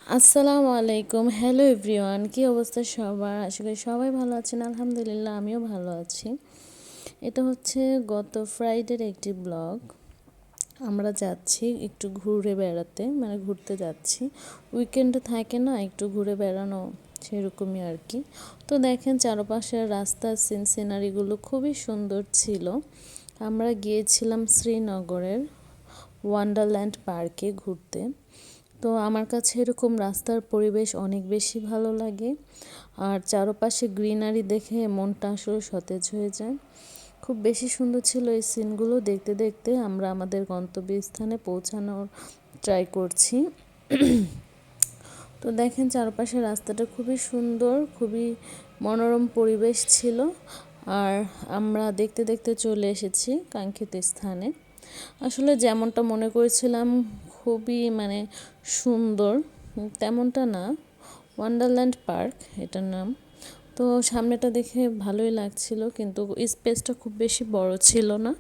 আসসালামু আলাইকুম, hello everyone. কী অবস্থা সবার? আশা করি সবাই ভালো আছেন। আলহামদুলিল্লাহ, আমিও ভালো আছি। এটা হচ্ছে গত ফ্রাইডের একটি ব্লগ। আমরা যাচ্ছি একটু ঘুরে বেড়াতে, মানে ঘুরতে যাচ্ছি। উইকেন্ডে থাকে না, একটু ঘুরে বেড়ানো, সেরকমই আর কি। তো দেখেন চারপাশের রাস্তার সিনারিগুলো খুবই সুন্দর ছিল। আমরা গিয়েছিলাম শ্রীনগরের ওয়ান্ডারল্যান্ড পার্কে ঘুরতে। তো আমার কাছে এরকম রাস্তার পরিবেশ অনেক বেশি ভালো লাগে, আর চারপাশে গ্রিনারি দেখে মনটা আসলে সতেজ হয়ে যায়। খুব বেশি সুন্দর ছিল এই সিনগুলো। দেখতে দেখতে আমরা আমাদের গন্তব্যস্থানে পৌঁছানোর ট্রাই করছি। তো দেখেন চারপাশে রাস্তাটা খুবই সুন্দর, খুবই মনোরম পরিবেশ ছিল। আর আমরা দেখতে দেখতে চলে এসেছি কাঙ্ক্ষিত স্থানে। আসলে যেমনটা মনে করেছিলাম খুবই সুন্দর, তেমনটা না। ওয়ান্ডারল্যান্ড পার্ক এটার নাম। তো সামনেটা দেখে ভালোই লাগছিল, কিন্তু স্পেসটা খুব বেশি বড় ছিল না।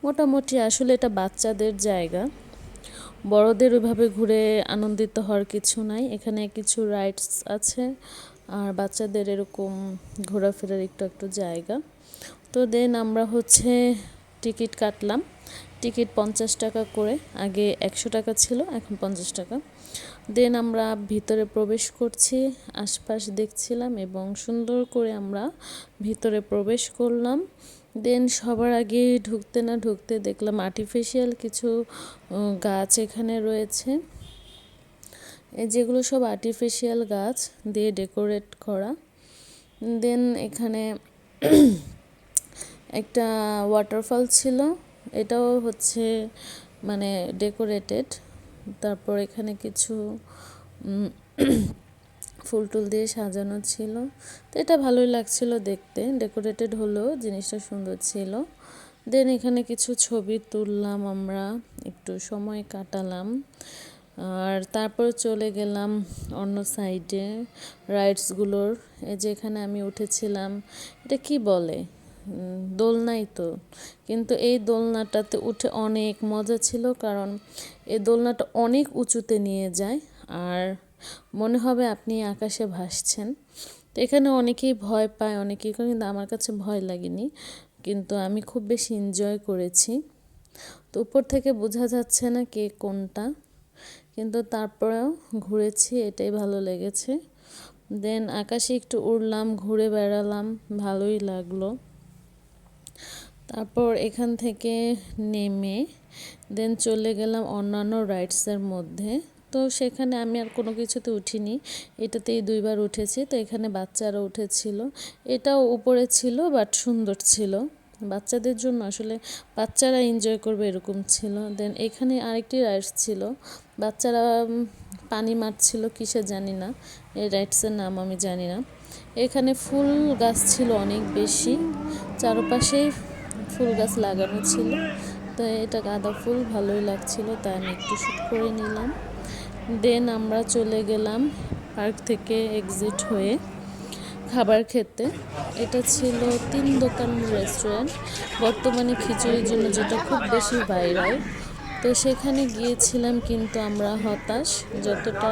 মোটামুটি আসলে এটা বাচ্চাদের জায়গা, বড়দের ওইভাবে ঘুরে আনন্দিত হওয়ার কিছু নাই। এখানে কিছু রাইডস আছে, আর বাচ্চাদের এরকম ঘোরাফেরার একটু একটু জায়গা। তো দেন আমরা টিকিট কাটলাম। টিকিট 50 টাকা করে, আগে 100 টাকা ছিল, এখন 50 টাকা। দেন আমরা ভিতরে প্রবেশ করছি, আশপাশ দেখছিলাম এবং সুন্দর করে আমরা ভিতরে প্রবেশ করলাম। দেন সবার আগে ঢুকতে না ঢুকতে দেখলাম আর্টিফিশিয়াল কিছু গাছ এখানে রয়েছে। যেগুলো সব আর্টিফিশিয়াল গাছ দিয়ে ডেকোরেট করা। দেন এখানে একটা ওয়াটারফল ছিল, এটাও ডেকোরেটেড। তারপর এখানে কিছু ফুল টুল দিয়ে সাজানো ছিল। তো এটা ভালোই লাগছিল দেখতে, ডেকোরেটেড হলেও জিনিসটা সুন্দর ছিল। দেন এখানে কিছু ছবি তুললাম, আমরা একটু সময় কাটালাম। আর তারপর চলে গেলাম অন্য সাইডে রাইডসগুলোর। যেখানে আমি উঠেছিলাম, এটা কি বলে, দোলনাই তো, কিন্তু এই দোলনাটাতে উঠে অনেক মজা ছিল, কারণ এই দোলনাটা অনেক উঁচুতে নিয়ে যায় আর মনে হবে আপনি আকাশে ভাসছেন। তো এখানে অনেকেই ভয় পায়, অনেকেই, কিন্তু আমার কাছে ভয় লাগেনি, কিন্তু আমি খুব বেশি এনজয় করেছি। তো উপর থেকে বোঝা যাচ্ছে না কে কোনটা, কিন্তু তারপরেও ঘুরেছি, এটাই ভালো লেগেছে। দেন আকাশে একটু উড়লাম, ঘুরে বেড়ালাম, ভালোই লাগলো। তারপর এখান থেকে নেমে দেন চলে গেলাম অন্যান্য রাইডসের মধ্যে। তো সেখানে আমি আর কোনো কিছুতে উঠিনি, এটাতেই 2বার উঠেছি। তো এখানে বাচ্চারা উঠেছিল, এটাও উপরে ছিল বাট সুন্দর ছিল, বাচ্চাদের জন্য আসলে বাচ্চারা এনজয় করবে এরকম ছিল। দেন এখানে আরেকটি রাইডস ছিল, বাচ্চারা পানি মারছিল কিসে জানি না, এই রাইডসের নাম আমি জানি না। এখানে ফুল গাছ ছিল অনেক বেশি, চারপাশেই ফুল গাছ লাগানো ছিল। তো এটা গাঁদা ফুল, ভালোই লাগছিল, তাই আমি একটু শ্যুট করে নিলাম। দেন আমরা চলে গেলাম পার্ক থেকে এক্সিট হয়ে খাবার খেতে। এটা ছিল 3 দোকান রেস্টুরেন্ট, বর্তমানে খিচুড়ির জন্য যেটা খুব বেশি ভাইরাল। তো সেখানে গিয়েছিলাম, কিন্তু আমরা হতাশ। যতটা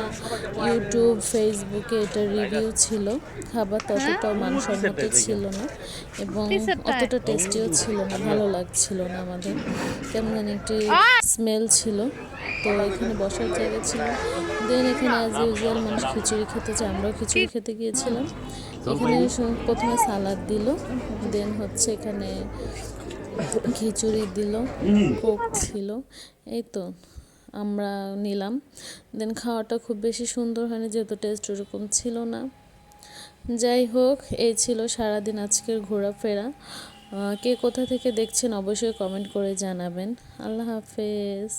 ইউটিউব ফেসবুকে এটা রিভিউ ছিল, খাবার ততটাও মানসম্মত ছিল না এবং অতটা টেস্টিও ছিল না, ভালো লাগছিল না আমাদের, কেমন জানি একটি স্মেল ছিল। তো এখানে বসার জায়গা ছিল। দেন এখানে অ্যাজ ইউজুয়াল মানুষ খিচুড়ি খেতে চায়, আমরাও খিচুড়ি খেতে গিয়েছিলাম। এখানে প্রথমে সালাদ দিল, দেন এখানে খিচুড়ি দিল, কোক ছিল, এই তো আমরা নিলাম। দেন খাওয়াটা খুব বেশি সুন্দর হয়নি, যেহেতু টেস্ট ওরকম ছিল না। যাই হোক, এই ছিল সারাদিন আজকের ঘোরাফেরা। কে কোথা থেকে দেখছেন অবশ্যই কমেন্ট করে জানাবেন। আল্লাহ হাফেজ।